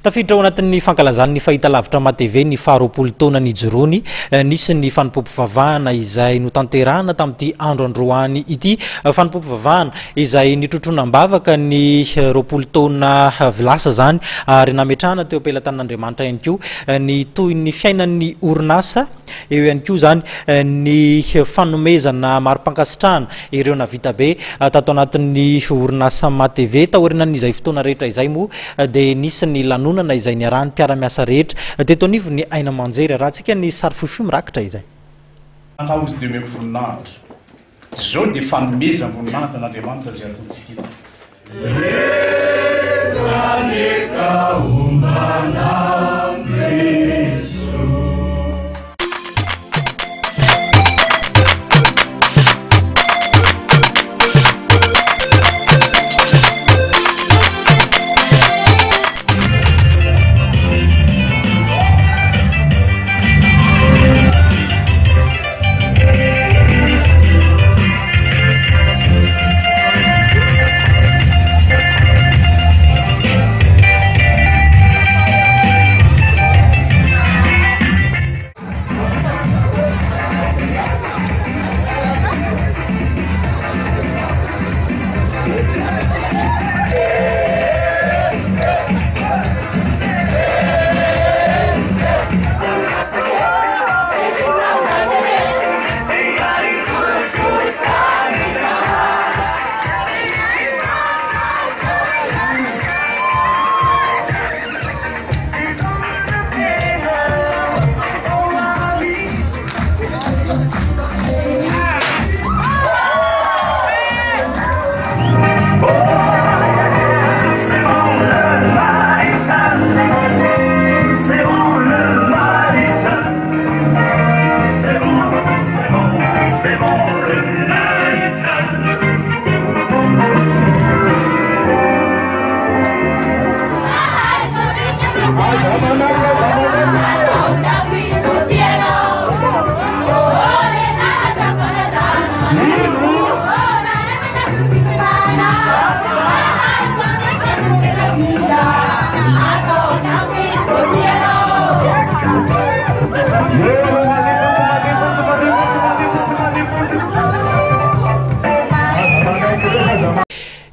Tafiditra ao anatin'ny fankalazan'ny fahitalavitra matv ny faharoapolo taona ny Jorony nisy ny fanompoam-pivavahana izay notanterahana tamin'ity andro androany ity. Fanompoam-pivavahana izay nitrotronam-bavaka ny roapolo taona vilasa zany ary nametrahana teo am-pelatan'Andriamanitra ihany koa ny toy ny fiainan'ny orinasa, eo ihany koa zany ny fanomezana maro-pankasitrahana ireo navita be tato anatin'ny orinasa matv taorinan'izay fotoana rehetra izay moa dia nisy ny lanonana izay niarahan'ny mpiara-miasa rehetra teto anivo ny aina manjery rahantsika ny sary foifoy mirakitra izay. Atahozy dia omeko voninahitra zao dia fanomezana voninahitra n'Andriamanitra izay ataontsika.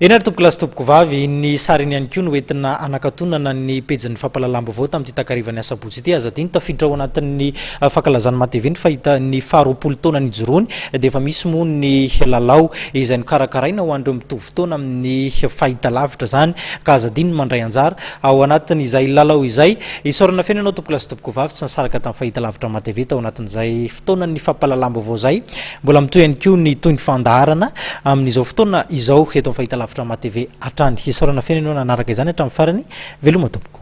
Enary tompoko lasy tompoko vavy ny sariny ihany koa no entina anakatonana ny pejin'ny fampalalam-baovao tamin'ity takarivan'ny asabotsy ity aza tiny tafiditra ao anatin'ny fankalazan'ny matv ny fahita ny faharoapolo taona ny Jorony dia efa misy moa ny lalao izay nikarakaraina ho andreo mitovy taona amin'ny fahita lavitra zany ka aza diny mandray anjara ao anatin' izay lalao izay isorana fena anao tompoko lasy tompoko vavy tsy nasaraka tamin'ny fahita lavitra matv tao anatin'izay fotoanan'ny fampalalam-baovao zay mbola mitoy ihany koa ny toy ny fandaharana amin'izao fotoana izao eto amin'ny fahita lavitra matv hatrany isorana fena anao nanaraka izany hatramin'ny farany veloma tompoko.